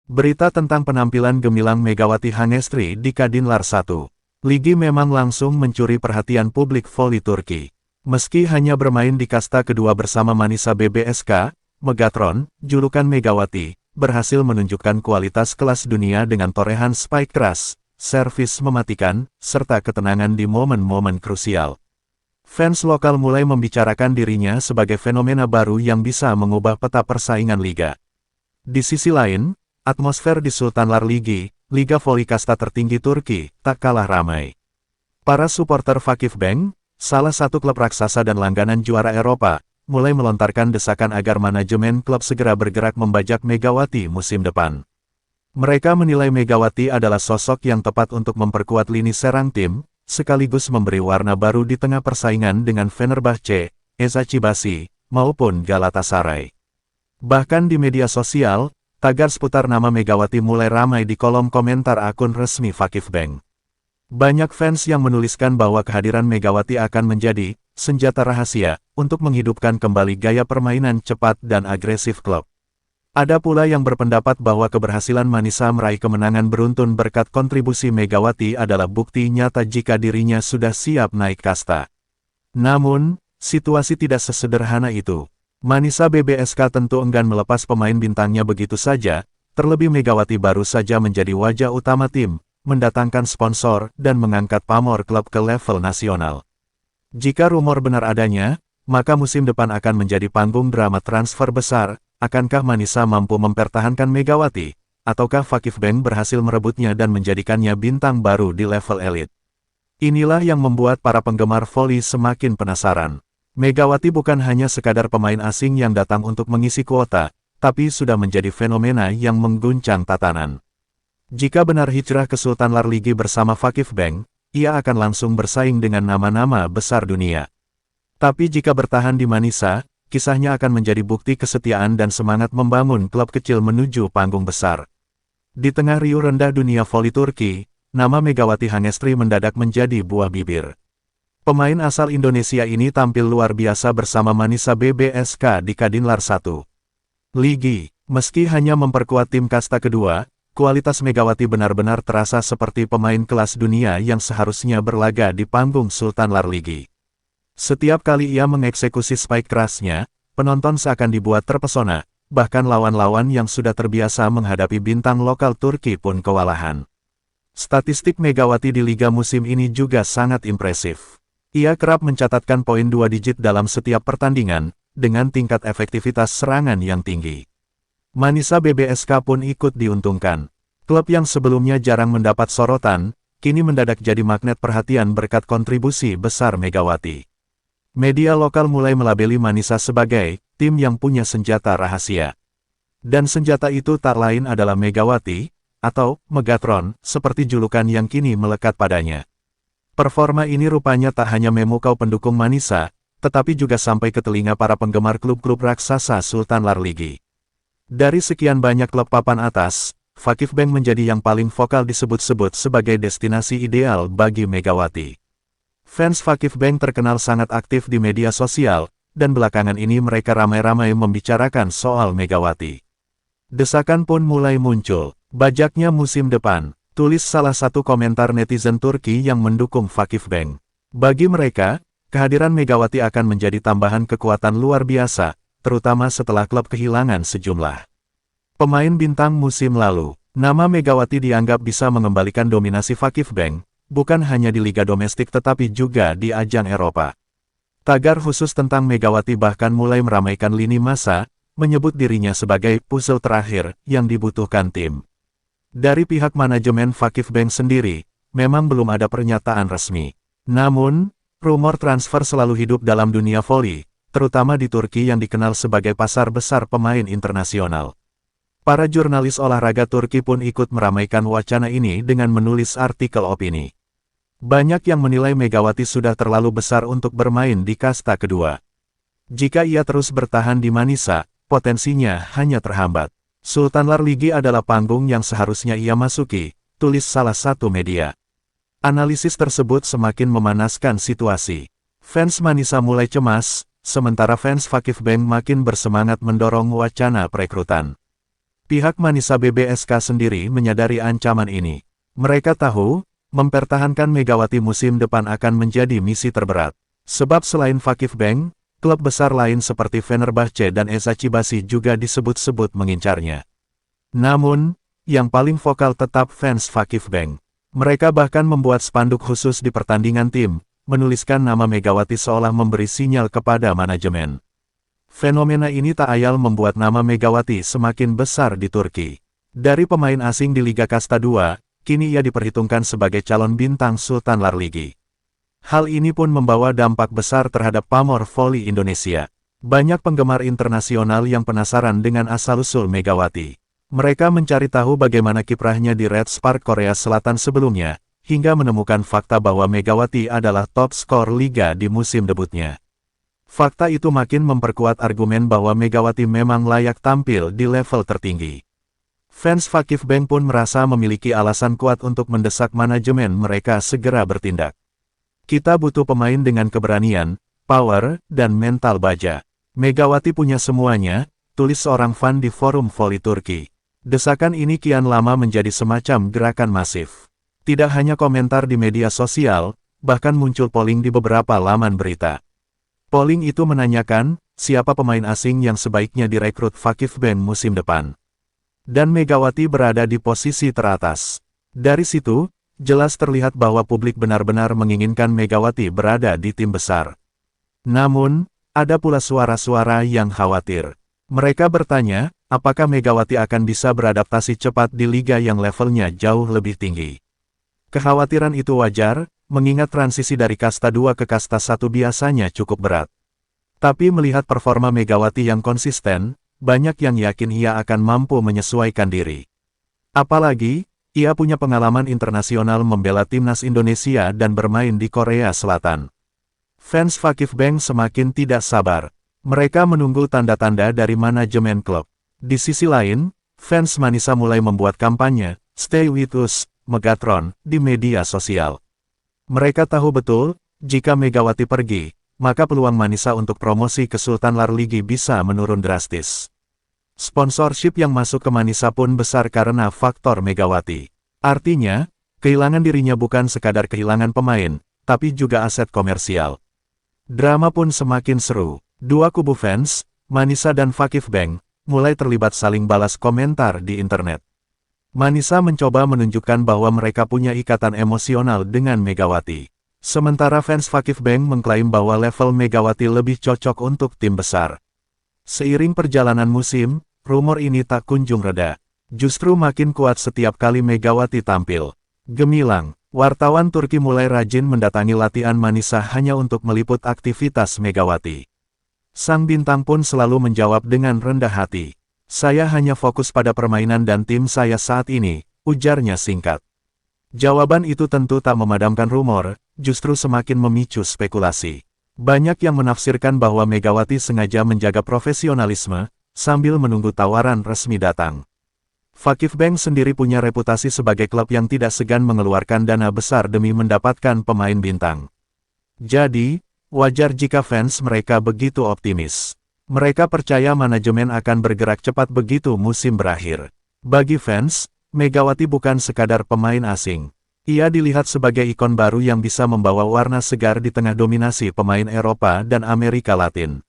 Berita tentang penampilan gemilang Megawati Hangestri di Kadinlar 1. Ligi memang langsung mencuri perhatian publik voli Turki. Meski hanya bermain di kasta kedua bersama Manisa BBSK, Megatron, julukan Megawati, berhasil menunjukkan kualitas kelas dunia dengan torehan spike keras, servis mematikan, serta ketenangan di momen-momen krusial. Fans lokal mulai membicarakan dirinya sebagai fenomena baru yang bisa mengubah peta persaingan liga. Di sisi lain, atmosfer di Sultanlar Ligi, liga voli kasta tertinggi Turki, tak kalah ramai. Para supporter Vakifbank, salah satu klub raksasa dan langganan juara Eropa, mulai melontarkan desakan agar manajemen klub segera bergerak membajak Megawati musim depan. Mereka menilai Megawati adalah sosok yang tepat untuk memperkuat lini serang tim, sekaligus memberi warna baru di tengah persaingan dengan Fenerbahce, Eczacıbaşı, maupun Galatasaray. Bahkan di media sosial, tagar seputar nama Megawati mulai ramai di kolom komentar akun resmi Vakifbank. Banyak fans yang menuliskan bahwa kehadiran Megawati akan menjadi senjata rahasia untuk menghidupkan kembali gaya permainan cepat dan agresif klub. Ada pula yang berpendapat bahwa keberhasilan Manisa meraih kemenangan beruntun berkat kontribusi Megawati adalah bukti nyata jika dirinya sudah siap naik kasta. Namun, situasi tidak sesederhana itu. Manisa BBSK tentu enggan melepas pemain bintangnya begitu saja, terlebih Megawati baru saja menjadi wajah utama tim, mendatangkan sponsor, dan mengangkat pamor klub ke level nasional. Jika rumor benar adanya, maka musim depan akan menjadi panggung drama transfer besar. Akankah Manisa mampu mempertahankan Megawati, ataukah Vakifbank berhasil merebutnya dan menjadikannya bintang baru di level elit? Inilah yang membuat para penggemar voli semakin penasaran. Megawati bukan hanya sekadar pemain asing yang datang untuk mengisi kuota, tapi sudah menjadi fenomena yang mengguncang tatanan. Jika benar hijrah ke Sultanlar Ligi bersama Vakifbank, ia akan langsung bersaing dengan nama-nama besar dunia. Tapi jika bertahan di Manisa, kisahnya akan menjadi bukti kesetiaan dan semangat membangun klub kecil menuju panggung besar. Di tengah riuh rendah dunia voli Turki, nama Megawati Hangestri mendadak menjadi buah bibir. Pemain asal Indonesia ini tampil luar biasa bersama Manisa BBSK di Kadinlar 1. Ligi, meski hanya memperkuat tim kasta kedua, kualitas Megawati benar-benar terasa seperti pemain kelas dunia yang seharusnya berlaga di panggung Sultanlar Ligi. Setiap kali ia mengeksekusi spike kerasnya, penonton seakan dibuat terpesona, bahkan lawan-lawan yang sudah terbiasa menghadapi bintang lokal Turki pun kewalahan. Statistik Megawati di liga musim ini juga sangat impresif. Ia kerap mencatatkan poin 2 digit dalam setiap pertandingan, dengan tingkat efektivitas serangan yang tinggi. Manisa BBSK pun ikut diuntungkan. Klub yang sebelumnya jarang mendapat sorotan, kini mendadak jadi magnet perhatian berkat kontribusi besar Megawati. Media lokal mulai melabeli Manisa sebagai tim yang punya senjata rahasia. Dan senjata itu tak lain adalah Megawati, atau Megatron, seperti julukan yang kini melekat padanya. Performa ini rupanya tak hanya memukau pendukung Manisa, tetapi juga sampai ke telinga para penggemar klub-klub raksasa Sultanlar Ligi. Dari sekian banyak klub papan atas, Vakifbank menjadi yang paling vokal disebut-sebut sebagai destinasi ideal bagi Megawati. Fans Vakifbank terkenal sangat aktif di media sosial, dan belakangan ini mereka ramai-ramai membicarakan soal Megawati. Desakan pun mulai muncul, bajaknya musim depan, tulis salah satu komentar netizen Turki yang mendukung Vakifbank. Bagi mereka, kehadiran Megawati akan menjadi tambahan kekuatan luar biasa, terutama setelah klub kehilangan sejumlah pemain bintang musim lalu. Nama Megawati dianggap bisa mengembalikan dominasi Vakifbank, bukan hanya di liga domestik tetapi juga di ajang Eropa. Tagar khusus tentang Megawati bahkan mulai meramaikan lini massa, menyebut dirinya sebagai puzzle terakhir yang dibutuhkan tim. Dari pihak manajemen Vakifbank sendiri, memang belum ada pernyataan resmi. Namun, rumor transfer selalu hidup dalam dunia voli, terutama di Turki yang dikenal sebagai pasar besar pemain internasional. Para jurnalis olahraga Turki pun ikut meramaikan wacana ini dengan menulis artikel opini. Banyak yang menilai Megawati sudah terlalu besar untuk bermain di kasta kedua. Jika ia terus bertahan di Manisa, potensinya hanya terhambat. Sultanlar Ligi adalah panggung yang seharusnya ia masuki, tulis salah satu media. Analisis tersebut semakin memanaskan situasi. Fans Manisa mulai cemas, sementara fans Vakifbank makin bersemangat mendorong wacana perekrutan. Pihak Manisa BBSK sendiri menyadari ancaman ini. Mereka tahu, mempertahankan Megawati musim depan akan menjadi misi terberat. Sebab selain Fakifbank, klub besar lain seperti Fenerbahce dan Eczacıbaşı juga disebut-sebut mengincarnya. Namun, yang paling vokal tetap fans Fakifbank. Mereka bahkan membuat spanduk khusus di pertandingan tim, menuliskan nama Megawati seolah memberi sinyal kepada manajemen. Fenomena ini tak ayal membuat nama Megawati semakin besar di Turki. Dari pemain asing di Liga Kasta 2, kini ia diperhitungkan sebagai calon bintang Sultanlar Ligi. Hal ini pun membawa dampak besar terhadap pamor voli Indonesia. Banyak penggemar internasional yang penasaran dengan asal-usul Megawati. Mereka mencari tahu bagaimana kiprahnya di Red Spark Korea Selatan sebelumnya, hingga menemukan fakta bahwa Megawati adalah top skor Liga di musim debutnya. Fakta itu makin memperkuat argumen bahwa Megawati memang layak tampil di level tertinggi. Fans Fakifbank pun merasa memiliki alasan kuat untuk mendesak manajemen mereka segera bertindak. Kita butuh pemain dengan keberanian, power, dan mental baja. Megawati punya semuanya, tulis seorang fan di forum voli Turki. Desakan ini kian lama menjadi semacam gerakan masif. Tidak hanya komentar di media sosial, bahkan muncul polling di beberapa laman berita. Polling itu menanyakan, siapa pemain asing yang sebaiknya direkrut Fakifbank musim depan. Dan Megawati berada di posisi teratas. Dari situ, jelas terlihat bahwa publik benar-benar menginginkan Megawati berada di tim besar. Namun, ada pula suara-suara yang khawatir. Mereka bertanya, apakah Megawati akan bisa beradaptasi cepat di liga yang levelnya jauh lebih tinggi. Kekhawatiran itu wajar, mengingat transisi dari kasta 2 ke kasta 1 biasanya cukup berat. Tapi melihat performa Megawati yang konsisten, banyak yang yakin ia akan mampu menyesuaikan diri. Apalagi, ia punya pengalaman internasional membela timnas Indonesia dan bermain di Korea Selatan. Fans Fakifbank semakin tidak sabar. Mereka menunggu tanda-tanda dari manajemen klub. Di sisi lain, fans Manisa mulai membuat kampanye, "Stay with us, Megatron," di media sosial. Mereka tahu betul, jika Megawati pergi, maka peluang Manisa untuk promosi ke Sultanlar Ligi bisa menurun drastis. Sponsorship yang masuk ke Manisa pun besar karena faktor Megawati. Artinya, kehilangan dirinya bukan sekadar kehilangan pemain, tapi juga aset komersial. Drama pun semakin seru. Dua kubu fans, Manisa dan Fakifbank, mulai terlibat saling balas komentar di internet. Manisa mencoba menunjukkan bahwa mereka punya ikatan emosional dengan Megawati. Sementara fans Fakifbank mengklaim bahwa level Megawati lebih cocok untuk tim besar. Seiring perjalanan musim, rumor ini tak kunjung reda. Justru makin kuat setiap kali Megawati tampil. Gemilang, wartawan Turki mulai rajin mendatangi latihan Manisa hanya untuk meliput aktivitas Megawati. Sang bintang pun selalu menjawab dengan rendah hati. "Saya hanya fokus pada permainan dan tim saya saat ini," ujarnya singkat. Jawaban itu tentu tak memadamkan rumor, justru semakin memicu spekulasi. Banyak yang menafsirkan bahwa Megawati sengaja menjaga profesionalisme, sambil menunggu tawaran resmi datang. Fakifbank sendiri punya reputasi sebagai klub yang tidak segan mengeluarkan dana besar demi mendapatkan pemain bintang. Jadi, wajar jika fans mereka begitu optimis. Mereka percaya manajemen akan bergerak cepat begitu musim berakhir. Bagi fans, Megawati bukan sekadar pemain asing. Ia dilihat sebagai ikon baru yang bisa membawa warna segar di tengah dominasi pemain Eropa dan Amerika Latin.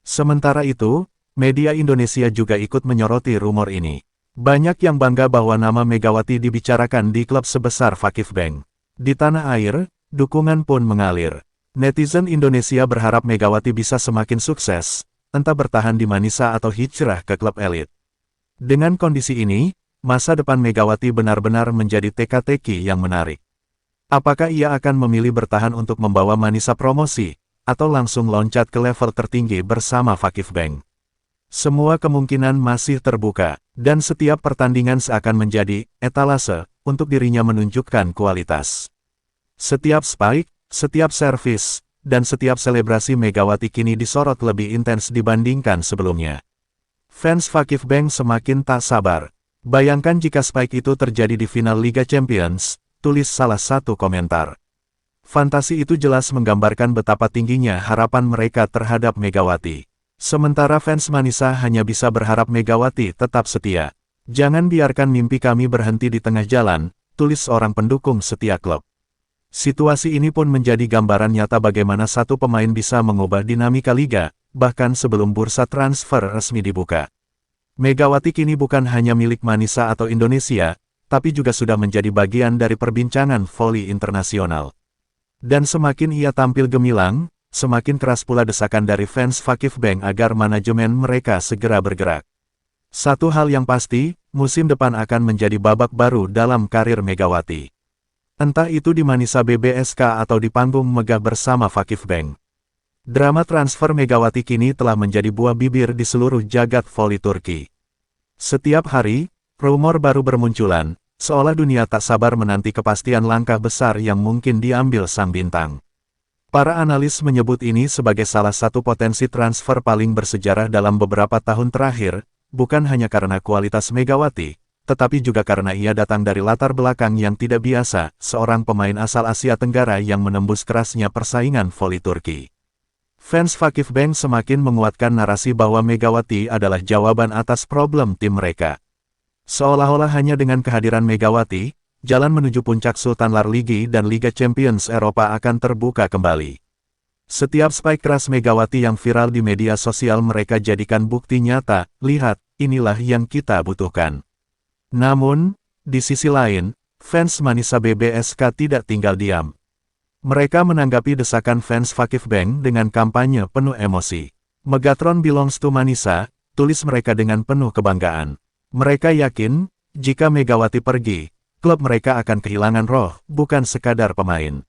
Sementara itu, media Indonesia juga ikut menyoroti rumor ini. Banyak yang bangga bahwa nama Megawati dibicarakan di klub sebesar Fakifbank. Di tanah air, dukungan pun mengalir. Netizen Indonesia berharap Megawati bisa semakin sukses, entah bertahan di Manisa atau hijrah ke klub elit. Dengan kondisi ini, masa depan Megawati benar-benar menjadi teka-teki yang menarik. Apakah ia akan memilih bertahan untuk membawa Manisa promosi, atau langsung loncat ke level tertinggi bersama Fakifbank? Semua kemungkinan masih terbuka, dan setiap pertandingan seakan menjadi etalase untuk dirinya menunjukkan kualitas. Setiap spike, setiap servis, dan setiap selebrasi Megawati kini disorot lebih intens dibandingkan sebelumnya. Fans Fakifbank semakin tak sabar. Bayangkan jika spike itu terjadi di final Liga Champions, tulis salah satu komentar. Fantasi itu jelas menggambarkan betapa tingginya harapan mereka terhadap Megawati. Sementara fans Manisa hanya bisa berharap Megawati tetap setia. Jangan biarkan mimpi kami berhenti di tengah jalan, tulis seorang pendukung setia klub. Situasi ini pun menjadi gambaran nyata bagaimana satu pemain bisa mengubah dinamika liga, bahkan sebelum bursa transfer resmi dibuka. Megawati kini bukan hanya milik Manisa atau Indonesia, tapi juga sudah menjadi bagian dari perbincangan voli internasional. Dan semakin ia tampil gemilang, semakin keras pula desakan dari fans Fakifbank agar manajemen mereka segera bergerak. Satu hal yang pasti, musim depan akan menjadi babak baru dalam karir Megawati. Entah itu di Manisa BBSK atau di panggung megah bersama Fakifbank. Drama transfer Megawati kini telah menjadi buah bibir di seluruh jagat voli Turki. Setiap hari, rumor baru bermunculan, seolah dunia tak sabar menanti kepastian langkah besar yang mungkin diambil sang bintang. Para analis menyebut ini sebagai salah satu potensi transfer paling bersejarah dalam beberapa tahun terakhir, bukan hanya karena kualitas Megawati, tetapi juga karena ia datang dari latar belakang yang tidak biasa, seorang pemain asal Asia Tenggara yang menembus kerasnya persaingan voli Turki. Fans Fakifbank semakin menguatkan narasi bahwa Megawati adalah jawaban atas problem tim mereka. Seolah-olah hanya dengan kehadiran Megawati, jalan menuju puncak Sultan Lar Ligi dan Liga Champions Eropa akan terbuka kembali. Setiap spike keras Megawati yang viral di media sosial mereka jadikan bukti nyata, lihat, inilah yang kita butuhkan. Namun, di sisi lain, fans Manisa BBSK tidak tinggal diam. Mereka menanggapi desakan fans Fakifbank dengan kampanye penuh emosi. Megatron belongs to Manisa, tulis mereka dengan penuh kebanggaan. Mereka yakin, jika Megawati pergi, klub mereka akan kehilangan roh, bukan sekadar pemain.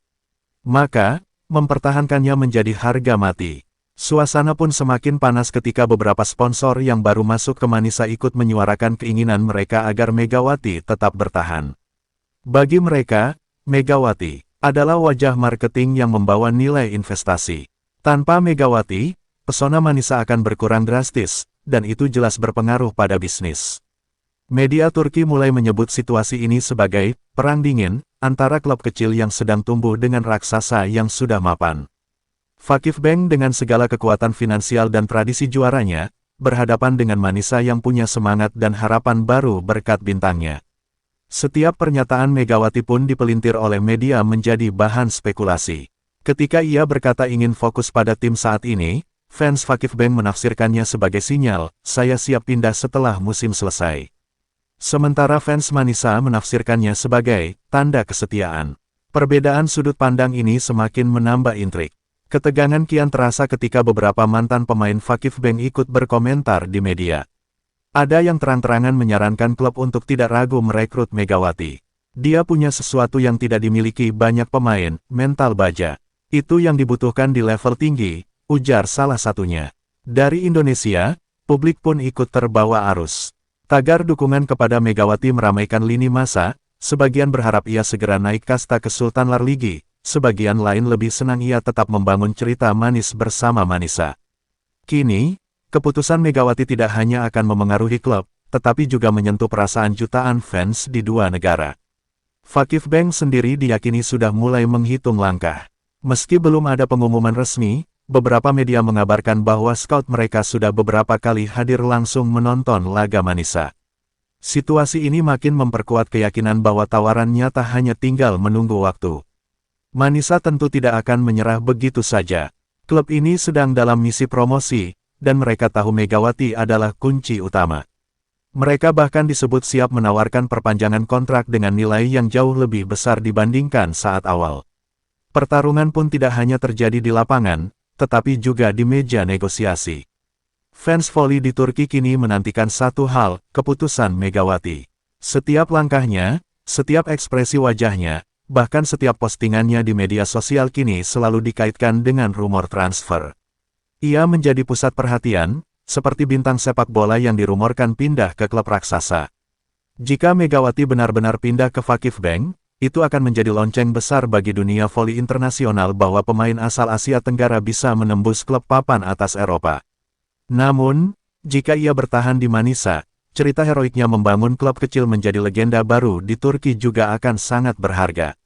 Maka, mempertahankannya menjadi harga mati. Suasana pun semakin panas ketika beberapa sponsor yang baru masuk ke Manisa ikut menyuarakan keinginan mereka agar Megawati tetap bertahan. Bagi mereka, Megawati adalah wajah marketing yang membawa nilai investasi. Tanpa Megawati, pesona Manisa akan berkurang drastis, dan itu jelas berpengaruh pada bisnis. Media Turki mulai menyebut situasi ini sebagai perang dingin antara klub kecil yang sedang tumbuh dengan raksasa yang sudah mapan. Fakifbank dengan segala kekuatan finansial dan tradisi juaranya, berhadapan dengan Manisa yang punya semangat dan harapan baru berkat bintangnya. Setiap pernyataan Megawati pun dipelintir oleh media menjadi bahan spekulasi. Ketika ia berkata ingin fokus pada tim saat ini, fans Fakifbank menafsirkannya sebagai sinyal, saya siap pindah setelah musim selesai. Sementara fans Manisa menafsirkannya sebagai tanda kesetiaan. Perbedaan sudut pandang ini semakin menambah intrik. Ketegangan kian terasa ketika beberapa mantan pemain Fakifbank ikut berkomentar di media. Ada yang terang-terangan menyarankan klub untuk tidak ragu merekrut Megawati. Dia punya sesuatu yang tidak dimiliki banyak pemain, mental baja. Itu yang dibutuhkan di level tinggi, ujar salah satunya. Dari Indonesia, publik pun ikut terbawa arus. Tagar dukungan kepada Megawati meramaikan lini massa, sebagian berharap ia segera naik kasta ke Sultan Lar Ligi, sebagian lain lebih senang ia tetap membangun cerita manis bersama Manisa. Kini, keputusan Megawati tidak hanya akan memengaruhi klub, tetapi juga menyentuh perasaan jutaan fans di dua negara. Fakifbank sendiri diyakini sudah mulai menghitung langkah. Meski belum ada pengumuman resmi, beberapa media mengabarkan bahwa scout mereka sudah beberapa kali hadir langsung menonton laga Manisa. Situasi ini makin memperkuat keyakinan bahwa tawaran nyata hanya tinggal menunggu waktu. Manisa tentu tidak akan menyerah begitu saja. Klub ini sedang dalam misi promosi, dan mereka tahu Megawati adalah kunci utama. Mereka bahkan disebut siap menawarkan perpanjangan kontrak dengan nilai yang jauh lebih besar dibandingkan saat awal. Pertarungan pun tidak hanya terjadi di lapangan, tetapi juga di meja negosiasi. Fans voli di Turki kini menantikan satu hal, keputusan Megawati. Setiap langkahnya, setiap ekspresi wajahnya, bahkan setiap postingannya di media sosial kini selalu dikaitkan dengan rumor transfer. Ia menjadi pusat perhatian, seperti bintang sepak bola yang dirumorkan pindah ke klub raksasa. Jika Megawati benar-benar pindah ke Fakifbank, itu akan menjadi lonceng besar bagi dunia voli internasional bahwa pemain asal Asia Tenggara bisa menembus klub papan atas Eropa. Namun, jika ia bertahan di Manisa, cerita heroiknya membangun klub kecil menjadi legenda baru di Turki juga akan sangat berharga.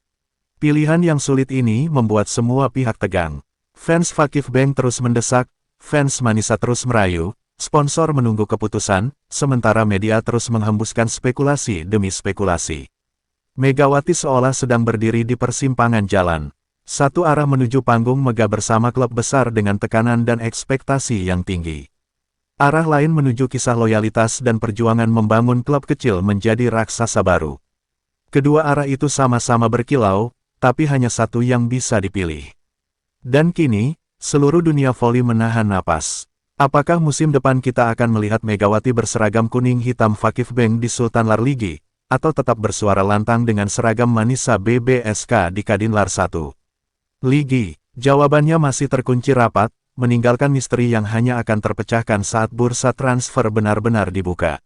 Pilihan yang sulit ini membuat semua pihak tegang. Fans Fakifbank terus mendesak, fans Manisa terus merayu, Sponsor menunggu keputusan, sementara media terus menghembuskan spekulasi demi spekulasi. Megawati seolah sedang berdiri di persimpangan jalan. Satu arah menuju panggung megah bersama klub besar dengan tekanan dan ekspektasi yang tinggi. Arah lain menuju kisah loyalitas dan perjuangan membangun klub kecil menjadi raksasa baru. Kedua arah itu sama-sama berkilau, tapi hanya satu yang bisa dipilih. Dan kini, seluruh dunia voli menahan napas. Apakah musim depan kita akan melihat Megawati berseragam kuning hitam Fakif Bank di Sultan Larligi, atau tetap bersuara lantang dengan seragam Manisa BBSK di Kadin Lar 1 Ligi? Jawabannya masih terkunci rapat, meninggalkan misteri yang hanya akan terpecahkan saat bursa transfer benar-benar dibuka.